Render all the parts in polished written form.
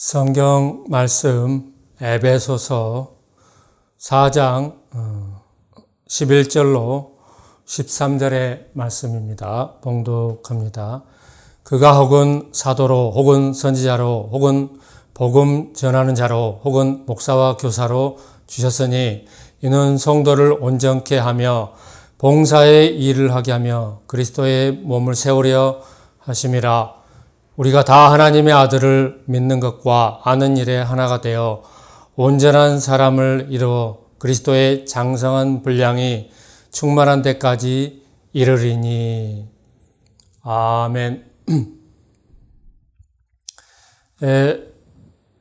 성경 말씀 에베소서 4장 11절로 13절의 말씀입니다. 봉독합니다. 그가 혹은 사도로 혹은 선지자로 혹은 복음 전하는 자로 혹은 목사와 교사로 주셨으니 이는 성도를 온전케 하며 봉사의 일을 하게 하며 그리스도의 몸을 세우려 하심이라. 우리가 다 하나님의 아들을 믿는 것과 아는 일에 하나가 되어 온전한 사람을 이루어 그리스도의 장성한 분량이 충만한 데까지 이르리니. 아멘.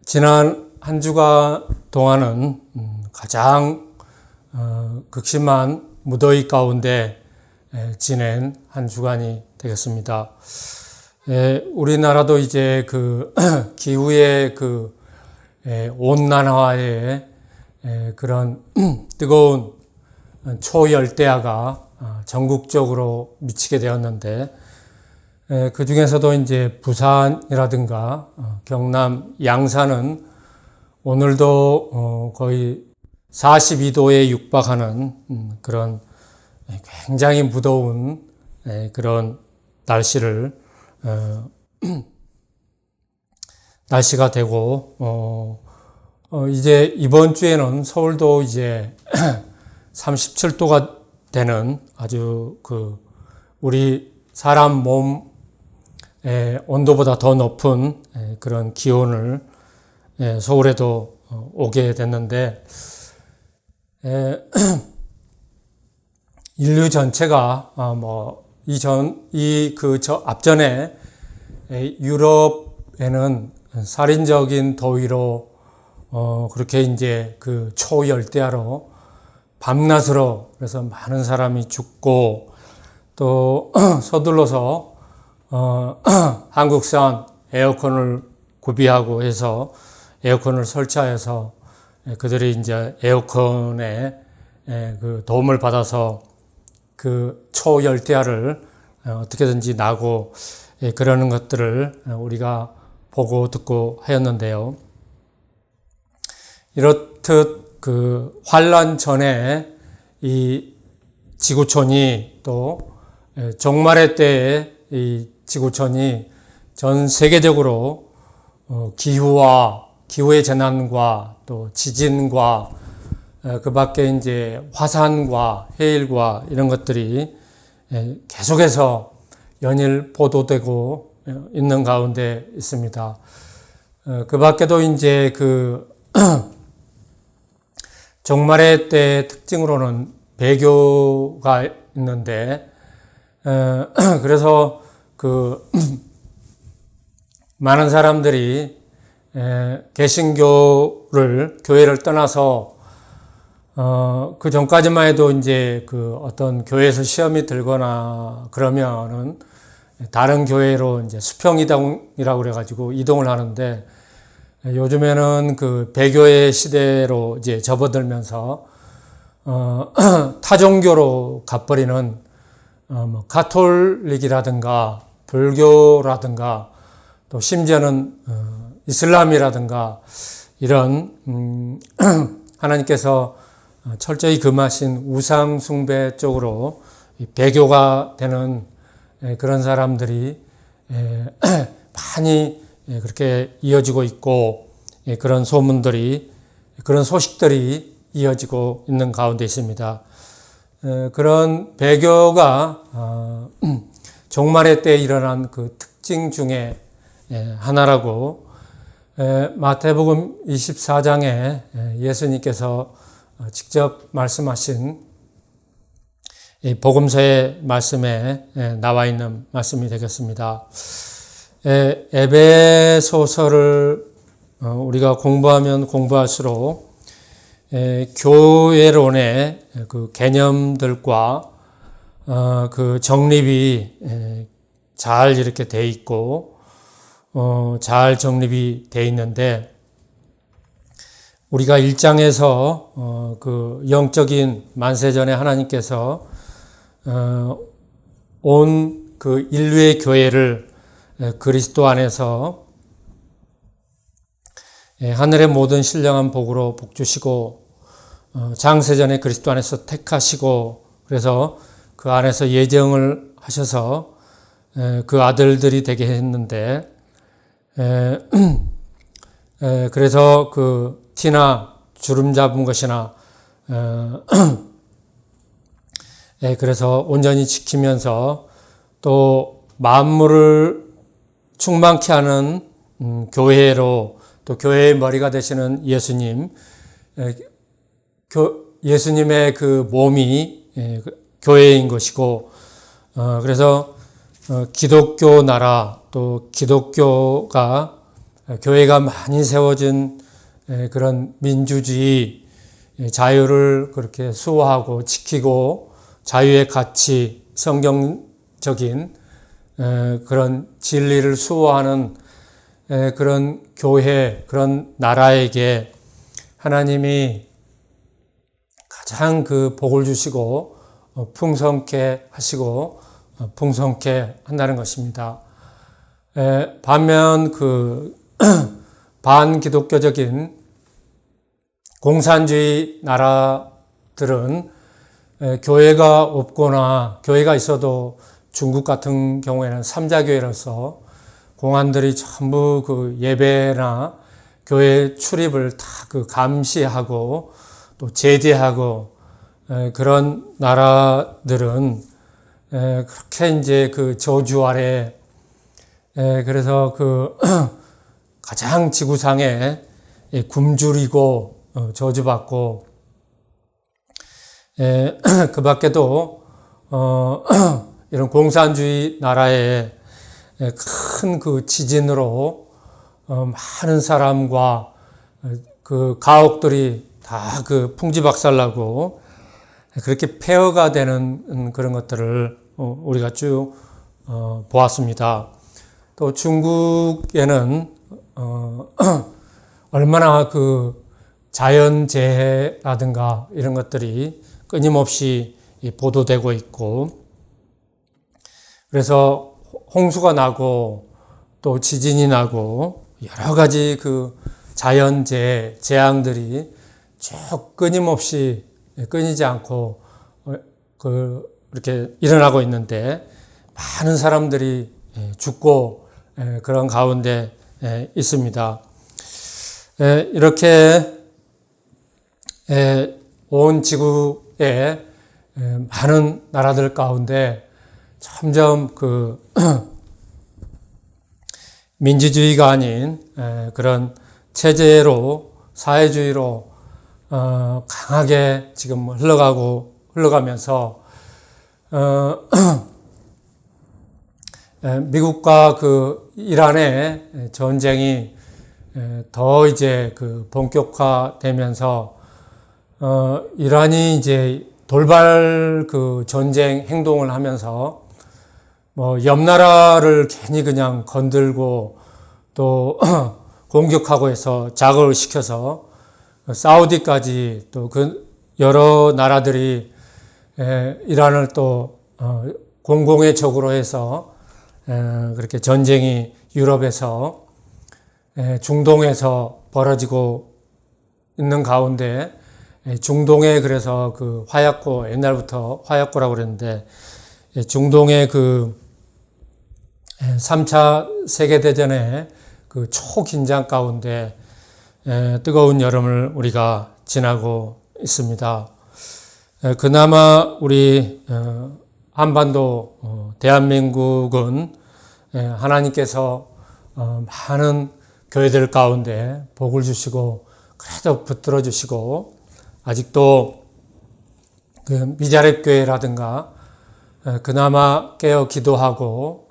지난 한 주간 동안은 가장 극심한 무더위 가운데 지낸 한 주간이 되겠습니다. 우리나라도 이제 기후의 온난화의 그런 뜨거운 초열대야가 전국적으로 미치게 되었는데, 그 중에서도 이제 부산이라든가 경남 양산은 오늘도 거의 42도에 육박하는 그런 굉장히 무더운 그런 날씨가 되고, 이제 이번 주에는 서울도 이제 37도가 되는 아주 우리 사람 몸의 온도보다 더 높은 그런 기온을 서울에도 오게 됐는데, 인류 전체가 앞전에 유럽에는 살인적인 더위로 그렇게 이제 초열대야로 밤낮으로 그래서 많은 사람이 죽고, 또 서둘러서 한국산 에어컨을 구비하고 해서 에어컨을 설치해서 그들이 이제 에어컨에 도움을 받아서 초열대야를 어떻게든지 나고 그러는 것들을 우리가 보고 듣고 하였는데요. 이렇듯 환란 전에 이 지구촌이 또 종말의 때에 이 지구촌이 전 세계적으로 기후의 재난과 또 지진과 그 밖에 이제 화산과 해일과 이런 것들이 계속해서 연일 보도되고 있는 가운데 있습니다. 그 밖에도 이제 종말의 때 특징으로는 배교가 있는데, 그래서 많은 사람들이 교회를 떠나서 그 전까지만 해도 이제 어떤 교회에서 시험이 들거나 그러면은 다른 교회로 이제 수평이동이라고 그래가지고 이동을 하는데, 요즘에는 배교의 시대로 이제 접어들면서 타종교로 가버리는 가톨릭이라든가 불교라든가 또 심지어는 이슬람이라든가 이런 하나님께서 철저히 금하신 우상 숭배 쪽으로 배교가 되는 그런 사람들이 많이 그렇게 이어지고 있고, 그런 소식들이 이어지고 있는 가운데 있습니다. 그런 배교가 종말의 때에 일어난 특징 중에 하나라고 마태복음 24장에 예수님께서 직접 말씀하신 이 복음서의 말씀에 나와 있는 말씀이 되겠습니다. 에베소서를 우리가 공부하면 공부할수록 교회론의 개념들과 정립이 잘 이렇게 돼 있고, 잘 정립이 돼 있는데, 우리가 1장에서 영적인 만세전에 하나님께서 온 인류의 교회를 그리스도 안에서 하늘의 모든 신령한 복으로 복 주시고 장세전에 그리스도 안에서 택하시고 그래서 그 안에서 예정을 하셔서 그 아들들이 되게 했는데 그래서 그 티나 주름 잡은 것이나 그래서 온전히 지키면서 또 만물을 충만케 하는 교회로 또 교회의 머리가 되시는 예수님, 예수님의 그 몸이 교회인 것이고 그래서 기독교 나라 또 기독교가 교회가 많이 세워진 그런 민주주의 자유를 그렇게 수호하고 지키고 자유의 가치 성경적인 그런 진리를 수호하는 그런 교회 그런 나라에게 하나님이 가장 그 복을 주시고 풍성케 하시고 풍성케 한다는 것입니다. 반면 그 반기독교적인 공산주의 나라들은 교회가 없거나 교회가 있어도 중국 같은 경우에는 삼자교회로서 공안들이 전부 그 예배나 교회 출입을 다 그 감시하고 또 제재하고 그런 나라들은 그렇게 이제 그 저주 아래 그래서 그 가장 지구상에 굶주리고 저주받고 그 밖에도 이런 공산주의 나라에 큰 그 지진으로 많은 사람과 그 가옥들이 다 그 풍지박살나고 그렇게 폐허가 되는 그런 것들을 우리가 쭉 보았습니다. 또 중국에는 얼마나 그 자연재해라든가 이런 것들이 끊임없이 보도되고 있고 그래서 홍수가 나고 또 지진이 나고 여러 가지 그 자연재해, 재앙들이 쭉 끊임없이 끊이지 않고 이렇게 일어나고 있는데 많은 사람들이 죽고 그런 가운데 있습니다. 이렇게 온 지구에 많은 나라들 가운데 점점 그 민주주의가 아닌 그런 체제로 사회주의로 강하게 지금 흘러가면서 미국과 그 이란의 전쟁이 더 이제 그 본격화되면서 이란이 이제 돌발 그 전쟁 행동을 하면서 뭐 옆 나라를 괜히 그냥 건들고 또 공격하고 해서 자극을 시켜서 사우디까지 또 그 여러 나라들이 이란을 또 공공의 적으로 해서 그렇게 전쟁이 유럽에서 중동에서 벌어지고 있는 가운데 중동에 그래서 그 화약고 옛날부터 화약고라고 그랬는데 중동의 그 3차 세계대전의 그 초긴장 가운데 뜨거운 여름을 우리가 지나고 있습니다. 그나마 우리 한반도 대한민국은 하나님께서 많은 교회들 가운데 복을 주시고 그래도 붙들어 주시고 아직도 그 미자립 교회라든가 그나마 깨어 기도하고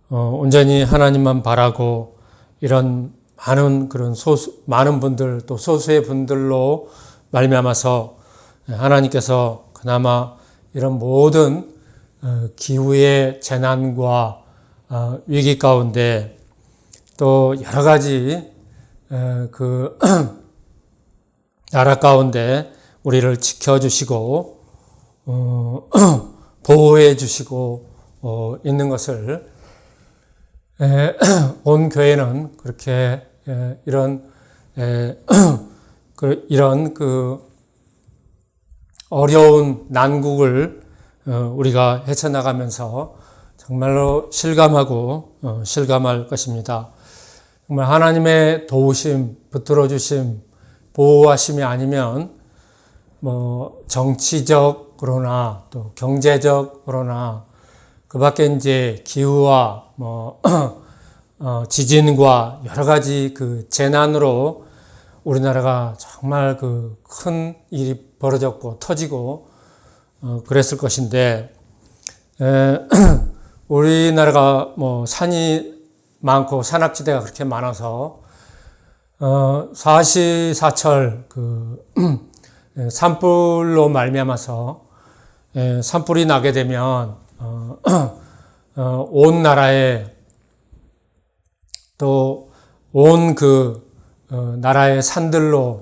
온전히 하나님만 바라고 이런 많은 그런 많은 분들 또 소수의 분들로 말미암아서 하나님께서 그나마 이런 모든 기후의 재난과 위기 가운데 또 여러 가지 그 나라 가운데 우리를 지켜주시고 보호해 주시고 있는 것을 온 교회는 그렇게 이런 이런 어려운 난국을 우리가 헤쳐나가면서 정말로 실감할 것입니다. 정말 하나님의 도우심, 붙들어 주심, 보호하심이 아니면 정치적으로나 또 경제적으로나 그 밖에 이제 기후와 지진과 여러 가지 재난으로 우리나라가 정말 큰 일이 벌어졌고 터지고 그랬을 것인데, 우리나라가 산이 많고 산악지대가 그렇게 많아서 사시사철 산불로 말미암아서 산불이 나게 되면 온 나라에 또 온 나라의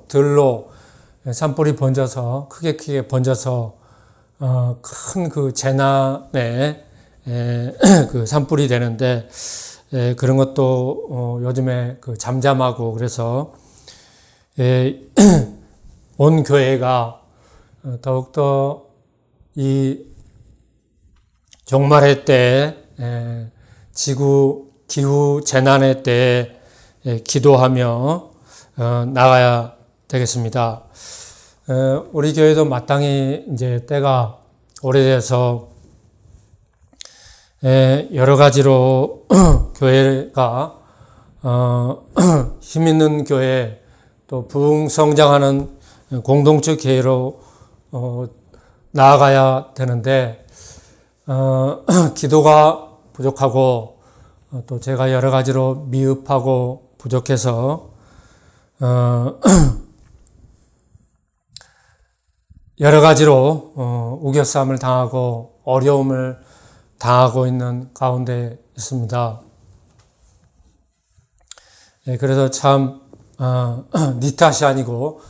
들로 산불이 번져서 크게 번져서 큰 재난에 산불이 되는데, 그런 것도 요즘에 잠잠하고 그래서 온 교회가 더욱더 이 종말의 때, 기후 재난의 때 기도하며 나가야 되겠습니다. 우리 교회도 마땅히 이제 때가 오래돼서 여러 가지로 교회가 힘 있는 교회, 또 부흥성장하는 공동체 교회로 나아가야 되는데, 기도가 부족하고 또 제가 여러 가지로 미흡하고 부족해서 여러 가지로 우겨싸움을 당하고 어려움을 당하고 있는 가운데 있습니다. 그래서 참 네 탓이 아니고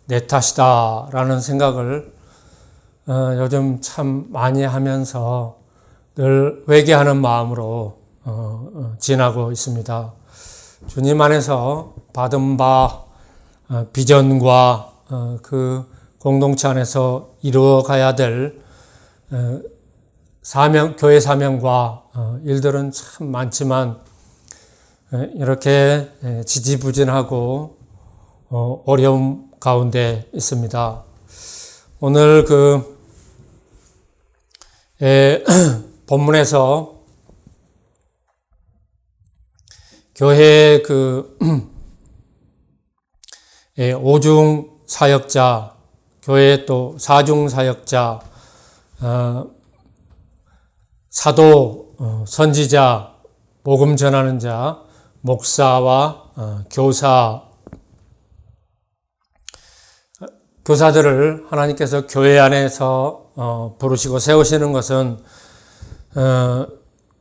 내 탓이다라는 생각을 요즘 참 많이 하면서 늘 회개하는 마음으로 지나고 있습니다. 주님 안에서 받은 바 비전과 공동체 안에서 이루어가야 될 교회 사명과 일들은 참 많지만 이렇게 지지부진하고 어려움 가운데 있습니다. 오늘 본문에서 교회 오중 사역자, 교회 또 사중 사역자, 사도, 선지자, 복음 전하는 자, 목사와 교사들을 하나님께서 교회 안에서 부르시고 세우시는 것은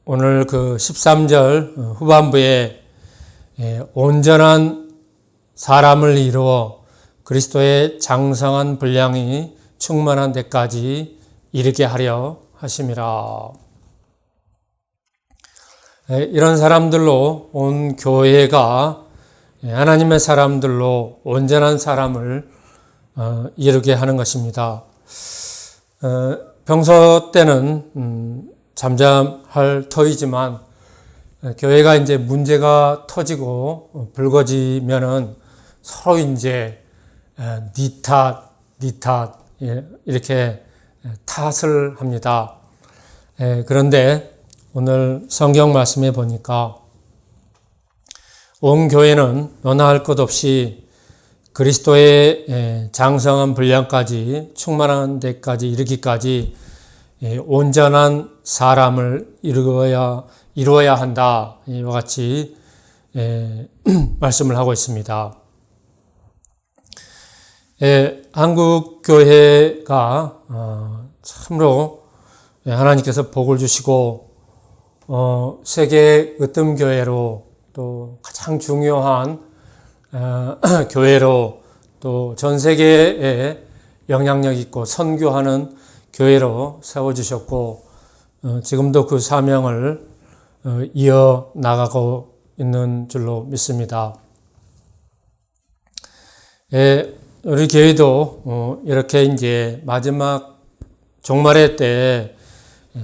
오늘 13절 후반부에 온전한 사람을 이루어 그리스도의 장성한 분량이 충만한 데까지 이르게 하려 하심이라. 이런 사람들로 온 교회가 하나님의 사람들로 온전한 사람을 이루게 하는 것입니다. 평소 때는 잠잠할 터이지만 교회가 이제 문제가 터지고 불거지면은 서로 이제 네 탓 이렇게 탓을 합니다. 그런데 오늘 성경 말씀에 보니까 온 교회는 너나 것 없이 그리스도의 장성한 분량까지 충만한 데까지 이르기까지 온전한 사람을 이루어야 한다. 이와 같이 말씀을 하고 있습니다. 한국 교회가 참으로 하나님께서 복을 주시고 세계 으뜸 교회로 또 가장 중요한 교회로 또 전 세계에 영향력 있고 선교하는 교회로 세워주셨고 지금도 그 사명을 이어 나가고 있는 줄로 믿습니다. 우리 교회도 이렇게 이제 마지막 종말의 때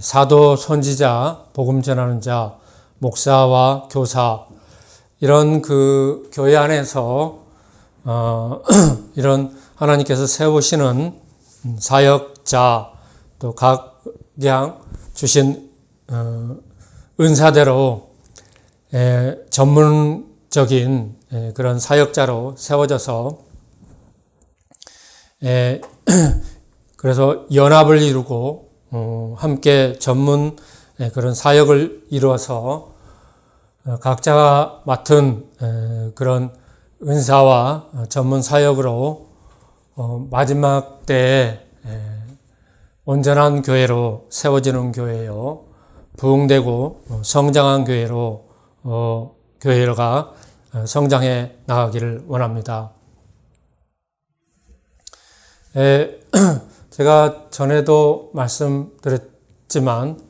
사도, 선지자, 복음 전하는 자, 목사와 교사 이런 그 교회 안에서 이런 하나님께서 세우시는 사역자 또 각양 주신 은사대로 전문적인 그런 사역자로 세워져서 그래서 연합을 이루고 함께 전문 그런 사역을 이루어서 각자가 맡은 그런 은사와 전문 사역으로 마지막 때에 온전한 교회로 세워지는 교회요, 부흥되고 성장한 교회로 교회가 성장해 나가기를 원합니다. 제가 전에도 말씀드렸지만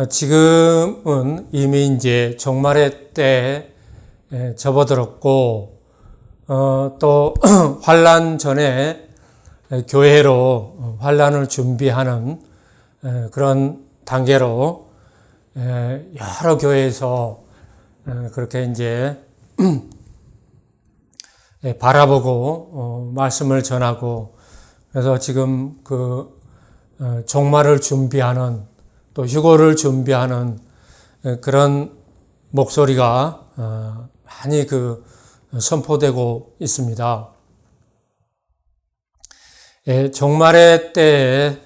지금은 이미 이제 종말의 때에 접어들었고 또 환란 전에 교회로 환란을 준비하는 그런 단계로 여러 교회에서 그렇게 이제 바라보고 말씀을 전하고 그래서 지금 그 종말을 준비하는 또 휴거를 준비하는 그런 목소리가 많이 그 선포되고 있습니다. 종말의 때에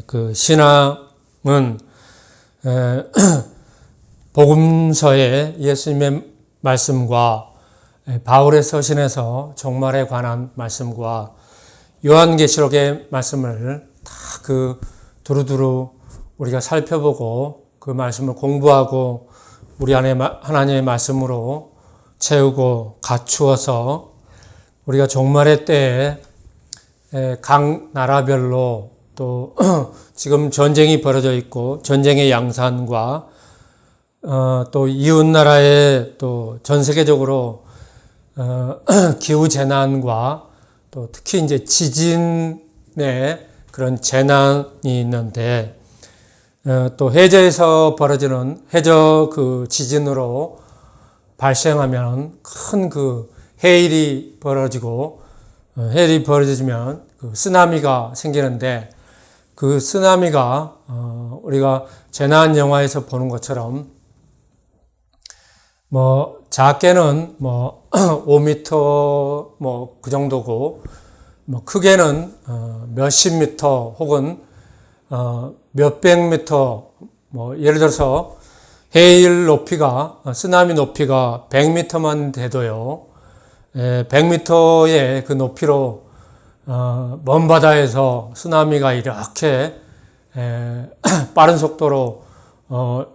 그 신앙은 복음서의 예수님의 말씀과 바울의 서신에서 종말에 관한 말씀과 요한계시록의 말씀을 다 그 두루두루 우리가 살펴보고 그 말씀을 공부하고 우리 안에 하나님의 말씀으로 채우고 갖추어서 우리가 종말의 때에 각 나라별로 또 지금 전쟁이 벌어져 있고 전쟁의 양산과 또 이웃 나라의 또 전 세계적으로 기후 재난과 또 특히 이제 지진의 그런 재난이 있는데 또 해저에서 벌어지는 해저 그 지진으로 발생하면 큰 그 해일이 벌어지고 해일이 벌어지면 그 쓰나미가 생기는데 그 쓰나미가 우리가 재난 영화에서 보는 것처럼 뭐 작게는 뭐 5m 뭐 그 정도고 뭐 크게는 몇십 미터 혹은 몇백 미터 뭐 예를 들어서 해일 높이가 쓰나미 높이가 100m만 돼도요. 100m의 그 높이로 먼 바다에서 쓰나미가 이렇게 빠른 속도로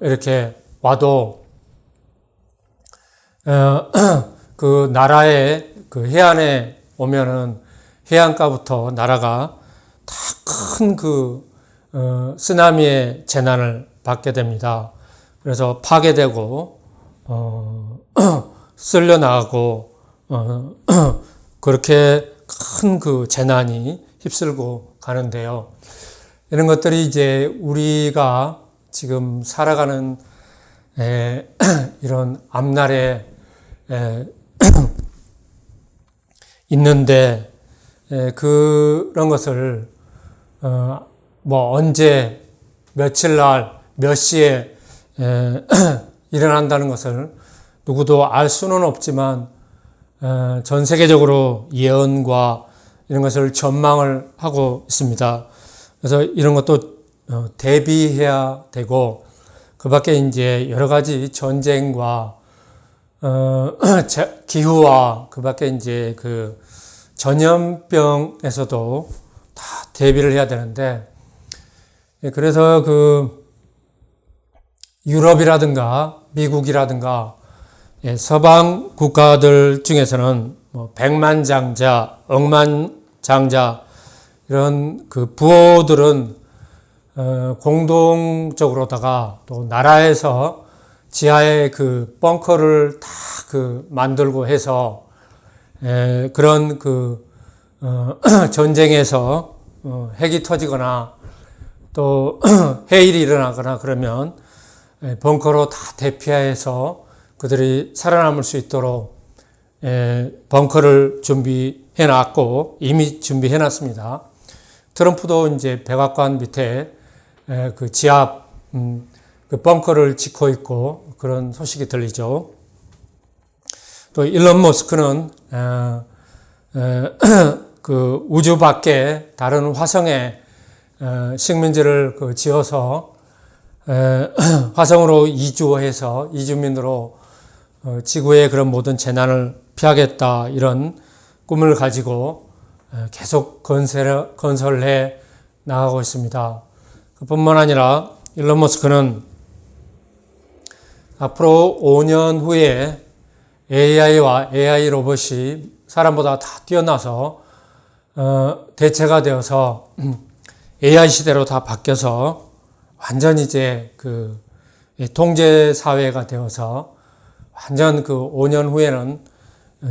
이렇게 와도 그 나라의 그 해안에 오면은 해안가부터 나라가 다 큰 그 쓰나미의 재난을 받게 됩니다. 그래서 파괴되고 쓸려 나가고 그렇게 큰 그 재난이 휩쓸고 가는데요. 이런 것들이 이제 우리가 지금 살아가는 이런 앞날에 있는데 그런 것을 뭐 언제 며칠 날 몇 시에 일어난다는 것을 누구도 알 수는 없지만 전 세계적으로 예언과 이런 것을 전망을 하고 있습니다. 그래서 이런 것도 대비해야 되고 그 밖에 이제 여러 가지 전쟁과 기후와 그 밖에 이제 그 전염병에서도 다 대비를 해야 되는데 그래서 그 유럽이라든가 미국이라든가 서방 국가들 중에서는 뭐 백만장자, 억만장자 이런 그 부호들은 공동적으로다가 또 나라에서 지하에 그 벙커를 다 그 만들고 해서 그런 전쟁에서 핵이 터지거나 또 해일이 일어나거나 그러면 벙커로 다 대피해서 그들이 살아남을 수 있도록 벙커를 준비해 놨고 이미 준비해 놨습니다. 트럼프도 이제 백악관 밑에 그 지하 그 벙커를 짓고 있고 그런 소식이 들리죠. 또 일론 머스크는 그 우주 밖에 다른 화성에 식민지를 지어서 화성으로 이주해서 이주민으로 지구의 그런 모든 재난을 피하겠다 이런 꿈을 가지고 계속 건설해 나가고 있습니다. 그뿐만 아니라 일론 머스크는 앞으로 5년 후에 AI와 AI 로봇이 사람보다 다 뛰어나서 대체가 되어서 AI 시대로 다 바뀌어서 완전 이제 그 통제 사회가 되어서 완전 그 5년 후에는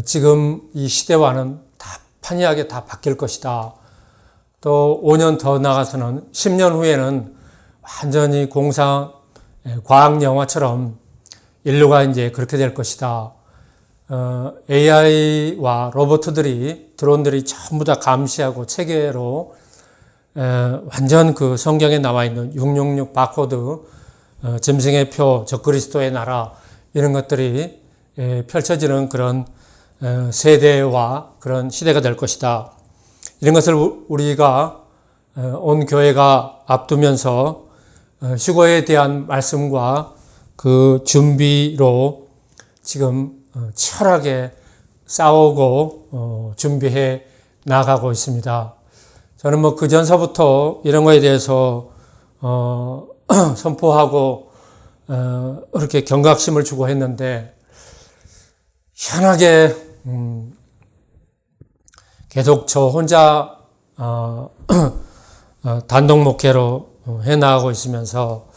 지금 이 시대와는 다 판이하게 다 바뀔 것이다. 또 5년 더 나가서는 10년 후에는 완전히 과학 영화처럼 인류가 이제 그렇게 될 것이다. AI와 드론들이 전부 다 감시하고 체계로 완전 그 성경에 나와 있는 666 바코드, 짐승의 표, 적그리스도의 나라 이런 것들이 펼쳐지는 그런 세대와 그런 시대가 될 것이다. 이런 것을 우리가 온 교회가 앞두면서 휴거에 대한 말씀과 그 준비로 지금 치열하게 싸우고 준비해 나가고 있습니다. 저는 그 전서부터 이런 거에 대해서 선포하고 이렇게 경각심을 주고 했는데 희한하게 계속 저 혼자 단독 목회로 해 나가고 있으면서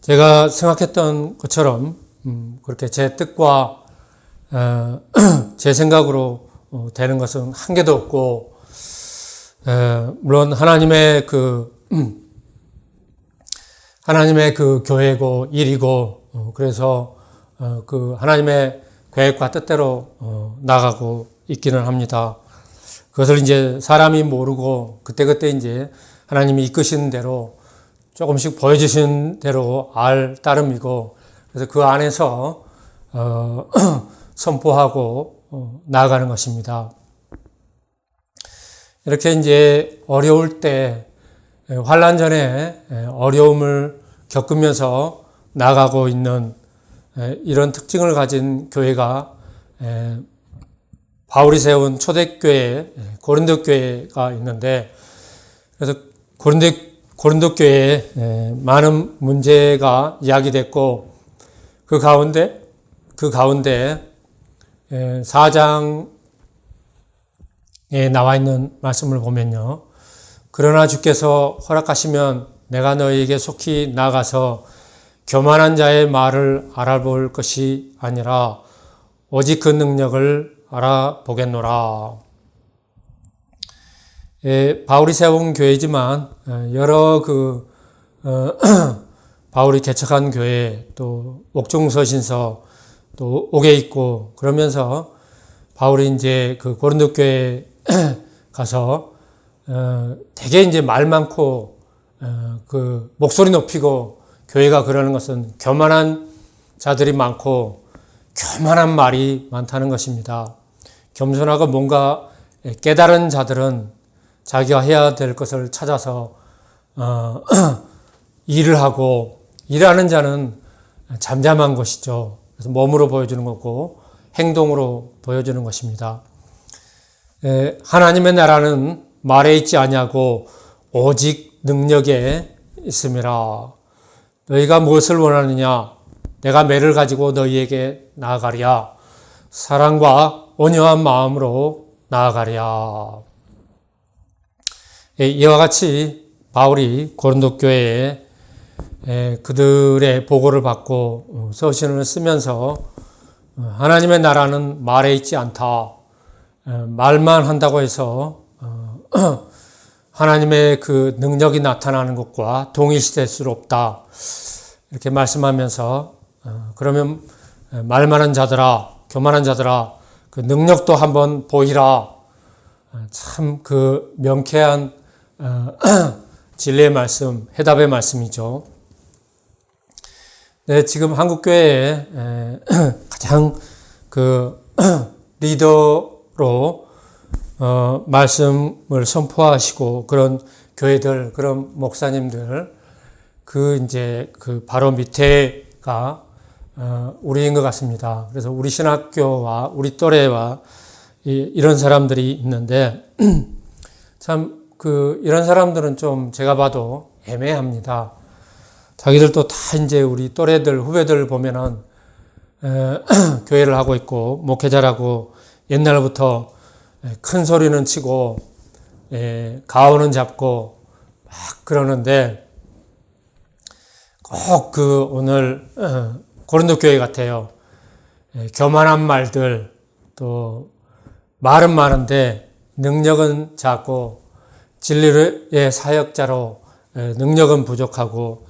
제가 생각했던 것처럼 그렇게 제 뜻과 제 생각으로 되는 것은 한 개도 없고 물론 하나님의 그 교회고 일이고 그래서 그 하나님의 계획과 뜻대로 나가고 있기는 합니다. 그것을 이제 사람이 모르고 그때그때 이제 하나님이 이끄시는 대로 조금씩 보여주신 대로 알 따름이고 그래서 그 안에서 선포하고 나아가는 것입니다. 이렇게 이제 어려울 때 환난 전에 어려움을 겪으면서 나아가고 있는 이런 특징을 가진 교회가 바울이 세운 초대교회 고린도 교회가 있는데 그래서 고린도 교회에 많은 문제가 이야기됐고 그 가운데 4장에 나와 있는 말씀을 보면요. 그러나 주께서 허락하시면 내가 너희에게 속히 나가서 교만한 자의 말을 알아볼 것이 아니라 오직 그 능력을 알아보겠노라. 바울이 세운 교회지만 여러 바울이 개척한 교회 또 옥중서신서 또 옥에 있고 그러면서 바울이 이제 그 고린도 교회에 가서 되게 이제 말 많고 그 목소리 높이고 교회가 그러는 것은 교만한 자들이 많고 교만한 말이 많다는 것입니다. 겸손하고 뭔가 깨달은 자들은 자기가 해야 될 것을 찾아서 일을 하고 일하는 자는 잠잠한 것이죠. 그래서 몸으로 보여주는 거고 행동으로 보여주는 것입니다. 하나님의 나라는 말에 있지 아니하고 오직 능력에 있음이라. 너희가 무엇을 원하느냐? 내가 매를 가지고 너희에게 나아가랴. 사랑과 온유한 마음으로 나아가랴. 이와 같이 바울이 고린도 교회에 그들의 보고를 받고 서신을 쓰면서 하나님의 나라는 말에 있지 않다. 말만 한다고 해서 하나님의 그 능력이 나타나는 것과 동일시될 수 없다. 이렇게 말씀하면서 그러면 말만 한 자들아, 교만한 자들아, 그 능력도 한번 보이라. 참 그 명쾌한 진리의 말씀, 해답의 말씀이죠. 네, 지금 한국교회에 가장 그 리더로 말씀을 선포하시고 그런 교회들, 그런 목사님들, 그 바로 밑에가 우리인 것 같습니다. 그래서 우리 신학교와 우리 또래와 이런 사람들이 있는데 참 이런 사람들은 좀 제가 봐도 애매합니다. 자기들도 다 이제 우리 또래들, 후배들 보면은 교회를 하고 있고 목회자라고 옛날부터 큰 소리는 치고 가오는 잡고 막 그러는데 꼭 오늘 고린도 교회 같아요. 교만한 말들, 또 말은 많은데 능력은 작고 진리의 사역자로 능력은 부족하고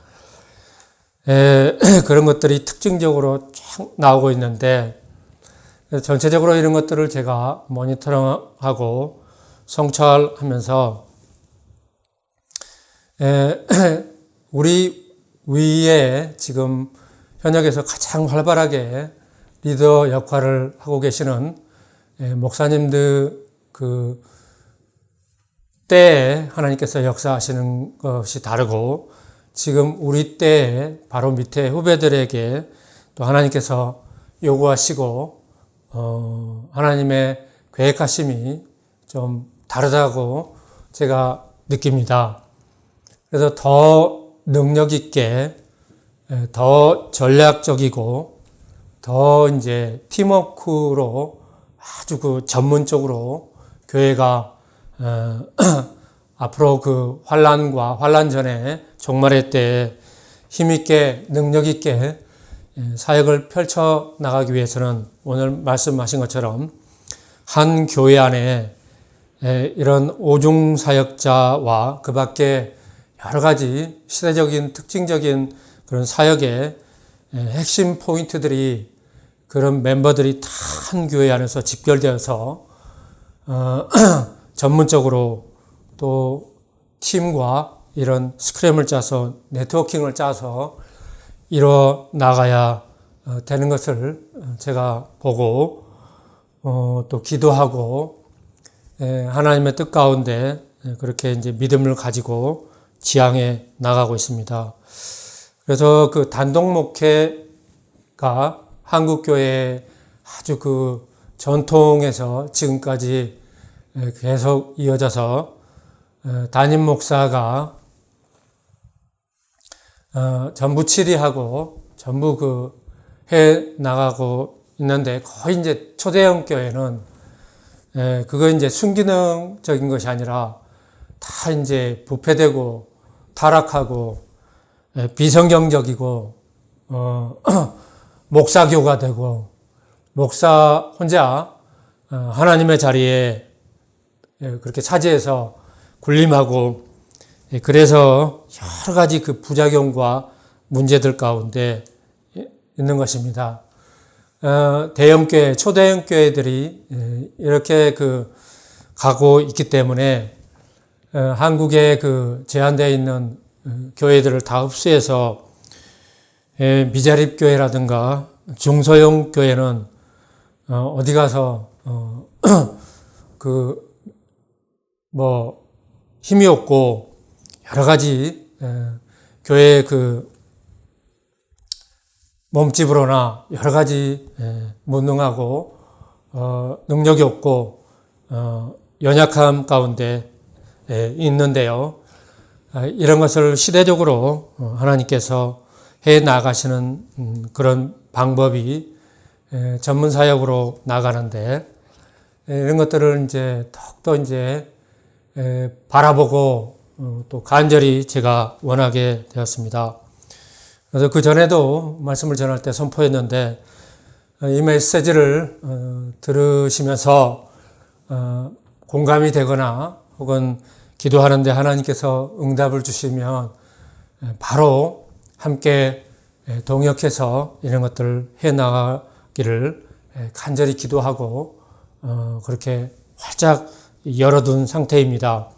그런 것들이 특징적으로 쫙 나오고 있는데 전체적으로 이런 것들을 제가 모니터링하고 성찰하면서 우리 위에 지금 현역에서 가장 활발하게 리더 역할을 하고 계시는 목사님들 때에 하나님께서 역사하시는 것이 다르고 지금 우리 때에 바로 밑에 후배들에게 또 하나님께서 요구하시고 하나님의 계획하심이 좀 다르다고 제가 느낍니다. 그래서 더 능력 있게, 더 전략적이고, 더 이제 팀워크로 아주 전문적으로 교회가 앞으로 환란 전에 종말의 때에 힘있게 능력있게 사역을 펼쳐 나가기 위해서는 오늘 말씀하신 것처럼 한 교회 안에 이런 오중 사역자와 그 밖에 여러 가지 시대적인 특징적인 그런 사역의 핵심 포인트들이 그런 멤버들이 다 한 교회 안에서 집결되어서 전문적으로 또 팀과 이런 스크램을 짜서 네트워킹을 짜서 이뤄 나가야 되는 것을 제가 보고 또 기도하고 하나님의 뜻 가운데 그렇게 이제 믿음을 가지고 지향해 나가고 있습니다. 그래서 단독 목회가 한국 교회의 아주 전통에서 지금까지 계속 이어져서 담임 목사가 전부 치리하고 전부 해 나가고 있는데 거의 이제 초대형 교회는 그거 이제 순기능적인 것이 아니라 다 이제 부패되고 타락하고 비성경적이고 목사교가 되고 목사 혼자 하나님의 자리에 그렇게 차지해서 군림하고 그래서 여러 가지 부작용과 문제들 가운데 있는 것입니다. 대형교회, 초대형 교회들이 이렇게 가고 있기 때문에 한국에 제한되어 있는 교회들을 다 흡수해서 미자립 교회라든가 중소형 교회는 어디 가서 힘이 없고 여러 가지 교회 몸집으로나 여러 가지 무능하고 능력이 없고 연약함 가운데 있는데요. 이런 것을 시대적으로 하나님께서 해 나가시는 그런 방법이 전문 사역으로 나가는데 이런 것들을 이제 더욱더 이제 바라보고 또 간절히 제가 원하게 되었습니다. 그래서 그 전에도 말씀을 전할 때 선포했는데 이 메시지를 들으시면서 공감이 되거나 혹은 기도하는데 하나님께서 응답을 주시면 바로 함께 동역해서 이런 것들을 해나가기를 간절히 기도하고 그렇게 활짝 열어둔 상태입니다.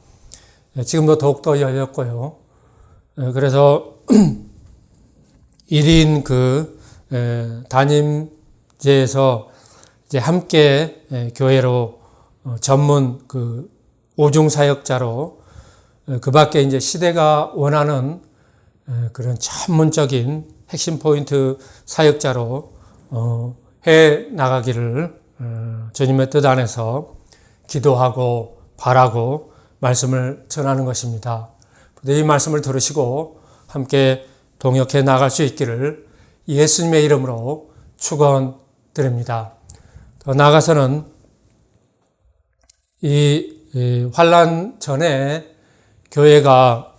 지금도 더욱더 열렸고요. 그래서 1인 담임제에서 이제 함께 교회로 전문 오중 사역자로 그 밖에 이제 시대가 원하는 그런 전문적인 핵심 포인트 사역자로 해 나가기를 주님의 뜻 안에서 기도하고 바라고 말씀을 전하는 것입니다. 이 말씀을 들으시고 함께 동역해 나갈 수 있기를 예수님의 이름으로 축원드립니다. 더 나아가서는 이 환란 전에 교회가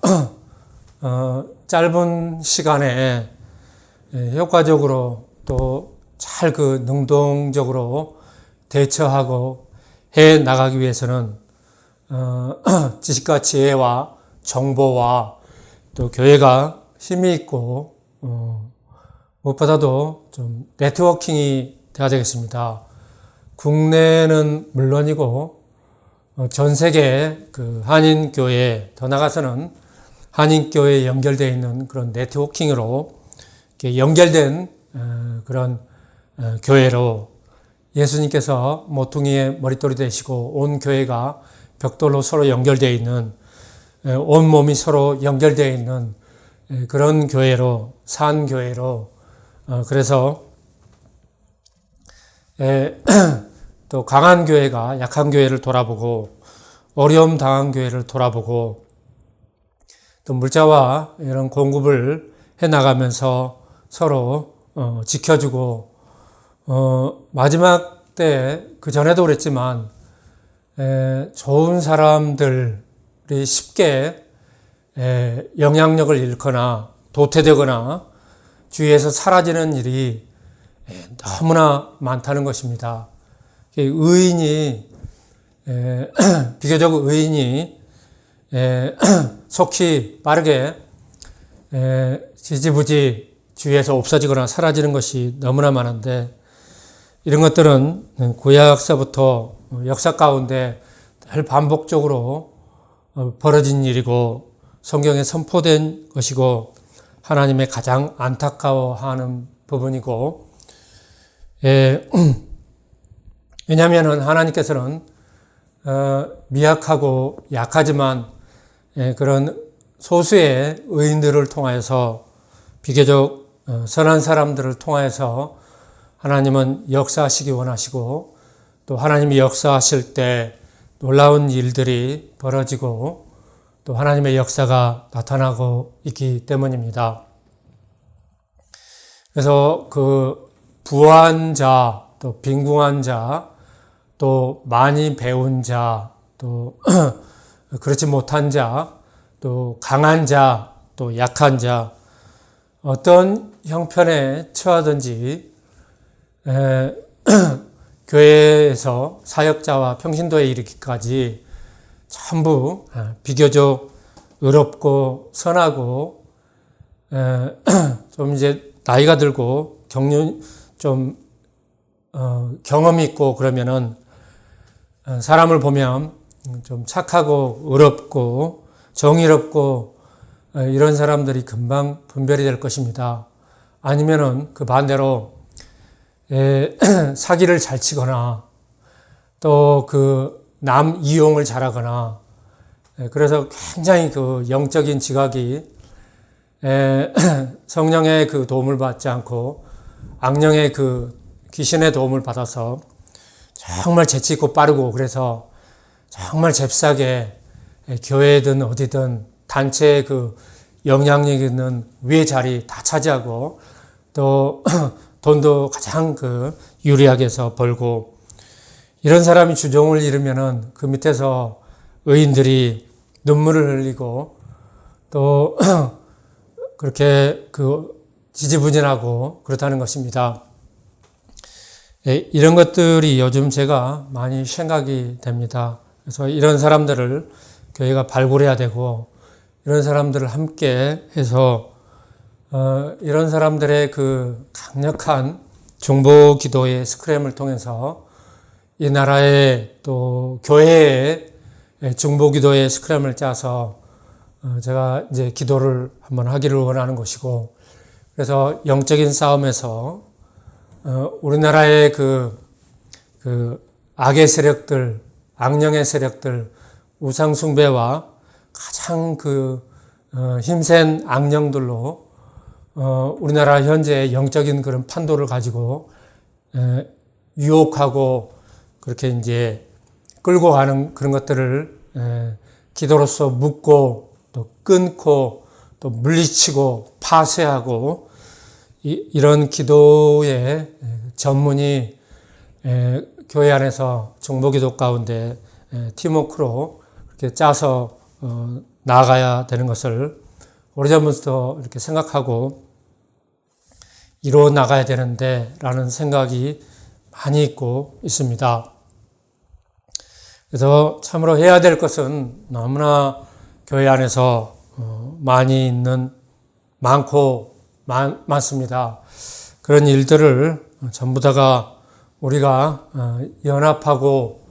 짧은 시간에 효과적으로 또 잘 능동적으로 대처하고 해 나가기 위해서는 지식과 지혜와 정보와 또 교회가 힘이 있고 무엇보다도 좀 네트워킹이 돼야 되겠습니다. 국내는 물론이고 전 세계 한인교회, 더 나아가서는 한인교회에 연결되어 있는 그런 네트워킹으로 이렇게 연결된 그런 교회로 예수님께서 모퉁이의 머릿돌이 되시고 온 교회가 벽돌로 서로 연결되어 있는, 온 몸이 서로 연결되어 있는 그런 교회로, 산 교회로, 그래서 또 강한 교회가 약한 교회를 돌아보고 어려움 당한 교회를 돌아보고 또 물자와 이런 공급을 해나가면서 서로 지켜주고 마지막 때 그 전에도 그랬지만 좋은 사람들이 쉽게 영향력을 잃거나 도태되거나 주위에서 사라지는 일이 너무나 많다는 것입니다. 의인이 비교적 의인이 속히 빠르게 지지부지 주위에서 없어지거나 사라지는 것이 너무나 많은데 이런 것들은 구약서부터 역사 가운데 늘 반복적으로 벌어진 일이고 성경에 선포된 것이고 하나님의 가장 안타까워하는 부분이고 왜냐하면 하나님께서는 미약하고 약하지만 그런 소수의 의인들을 통하여서 비교적 선한 사람들을 통하여서 하나님은 역사하시기 원하시고 또 하나님이 역사하실 때 놀라운 일들이 벌어지고 또 하나님의 역사가 나타나고 있기 때문입니다. 그래서 부한 자, 또 빈궁한 자, 또 많이 배운 자, 또 그렇지 못한 자, 또 강한 자, 또 약한 자, 어떤 형편에 처하든지 교회에서 사역자와 평신도에 이르기까지 전부 비교적 의롭고 선하고 좀 이제 나이가 들고 경험이 있고 그러면은 사람을 보면 좀 착하고 의롭고 정의롭고 이런 사람들이 금방 분별이 될 것입니다. 아니면은 그 반대로 사기를 잘 치거나 또 남 이용을 잘하거나 그래서 굉장히 영적인 지각이 성령의 도움을 받지 않고 악령의 귀신의 도움을 받아서 정말 재치 있고 빠르고 그래서 정말 잽싸게 교회든 어디든 단체의 영향력 있는 위의 자리 다 차지하고 또 돈도 가장 유리하게 해서 벌고 이런 사람이 주종을 이루면은 그 밑에서 의인들이 눈물을 흘리고 또 그렇게 지지부진하고 그렇다는 것입니다. 이런 것들이 요즘 제가 많이 생각이 됩니다. 그래서 이런 사람들을 교회가 발굴해야 되고 이런 사람들을 함께 해서 이런 사람들의 그 강력한 중보 기도의 스크램을 통해서 이 나라의 또 교회의 중보 기도의 스크램을 짜서 제가 이제 기도를 한번 하기를 원하는 것이고, 그래서 영적인 싸움에서 우리나라의 그 악의 세력들, 악령의 세력들, 우상숭배와 가장 힘센 악령들로 우리나라 현재의 영적인 그런 판도를 가지고 유혹하고 그렇게 이제 끌고 가는 그런 것들을 기도로서 묶고 또 끊고 또 물리치고 파쇄하고 이런 기도의 전문이 교회 안에서 중보기도 가운데 팀워크로 이렇게 짜서 나아가야 되는 것을 오래전부터 이렇게 생각하고 이루어 나가야 되는데 라는 생각이 많이 있고 있습니다. 그래서 참으로 해야 될 것은 너무나 교회 안에서 많습니다. 그런 일들을 전부 다가 우리가 연합하고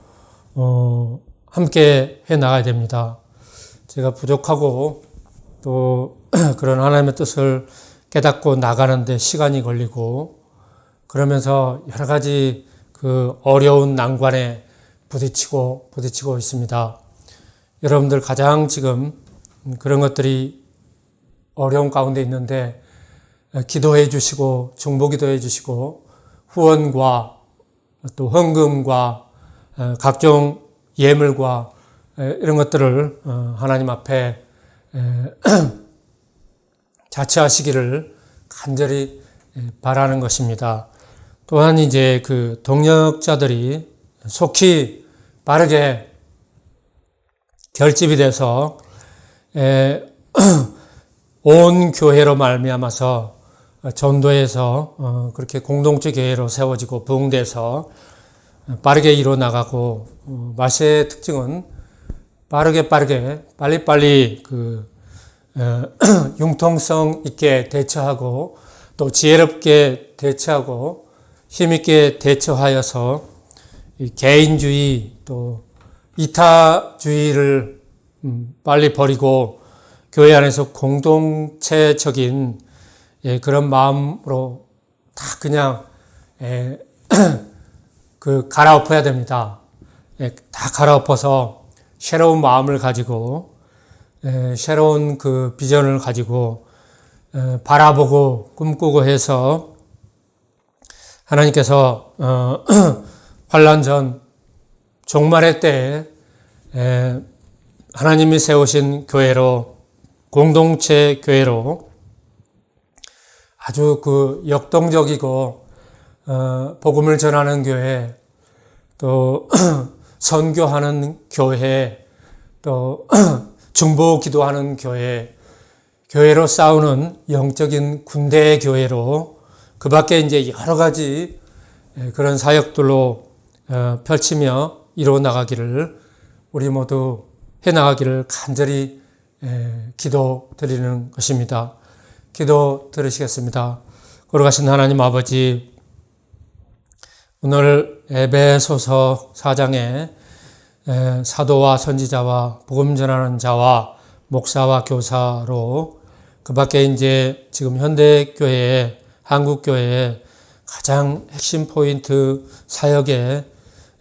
함께 해 나가야 됩니다. 제가 부족하고 또 그런 하나님의 뜻을 깨닫고 나가는데 시간이 걸리고 그러면서 여러 가지 그 어려운 난관에 부딪히고 있습니다. 여러분들 가장 지금 그런 것들이 어려운 가운데 있는데 기도해 주시고 중보 기도해 주시고 후원과 또 헌금과 각종 예물과 이런 것들을 하나님 앞에 자처하시기를 간절히 바라는 것입니다. 또한 이제 그 동역자들이 속히 빠르게 결집이 돼서 온 교회로 말미암아서 전도해서 그렇게 공동체 교회로 세워지고 부흥돼서 빠르게 이루어 나가고 마세의 특징은 빨리빨리 융통성 있게 대처하고 또 지혜롭게 대처하고 힘있게 대처하여서 개인주의 또 이타주의를 빨리 버리고 교회 안에서 공동체적인 그런 마음으로 다 그냥 갈아엎어야 됩니다. 다 갈아엎어서 새로운 마음을 가지고 새로운 그 비전을 가지고 바라보고 꿈꾸고 해서 하나님께서 환난 전 종말의 때에 하나님이 세우신 교회로 공동체 교회로 아주 그 역동적이고 복음을 전하는 교회 또 선교하는 교회 또 중보 기도하는 교회로 싸우는 영적인 군대의 교회로 그 밖에 이제 여러 가지 그런 사역들로 펼치며 이루어 나가기를 우리 모두 해 나가기를 간절히 기도 드리는 것입니다. 기도 들으시겠습니다. 거룩하신 하나님 아버지, 오늘 에베소서 4장에 사도와 선지자와 복음 전하는 자와 목사와 교사로 그 밖에 이제 지금 현대교회, 한국교회의 가장 핵심 포인트 사역의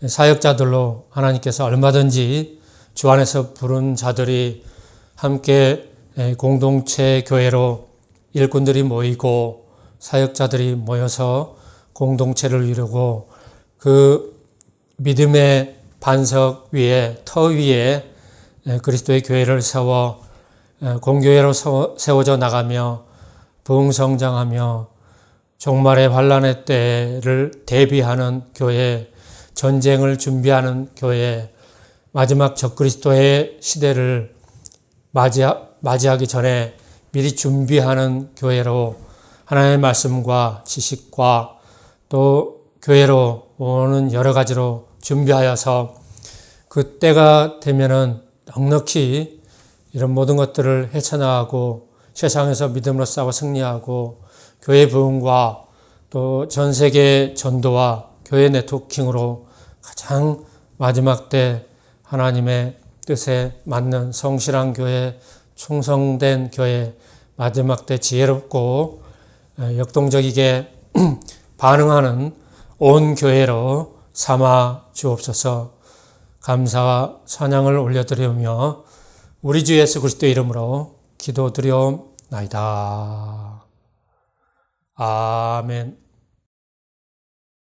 사역자들로 하나님께서 얼마든지 주 안에서 부른 자들이 함께 공동체 교회로 일꾼들이 모이고 사역자들이 모여서 공동체를 이루고 그 믿음의 반석 위에 터 위에 그리스도의 교회를 세워 공교회로 세워져 나가며 부흥성장하며 종말의 환난의 때를 대비하는 교회, 전쟁을 준비하는 교회, 마지막 적그리스도의 시대를 맞이하기 전에 미리 준비하는 교회로 하나님의 말씀과 지식과 또 교회로 오는 여러 가지로 준비하여서 그 때가 되면은 넉넉히 이런 모든 것들을 헤쳐나가고 세상에서 믿음으로 싸워 승리하고 교회 부흥과 또 전 세계 전도와 교회 네트워킹으로 가장 마지막 때 하나님의 뜻에 맞는 성실한 교회, 충성된 교회, 마지막 때 지혜롭고 역동적이게 반응하는 온 교회로 삼아 주옵소서. 감사와 찬양을 올려드리며 우리 주 예수 그리스도의 이름으로 기도드리옵나이다. 아멘.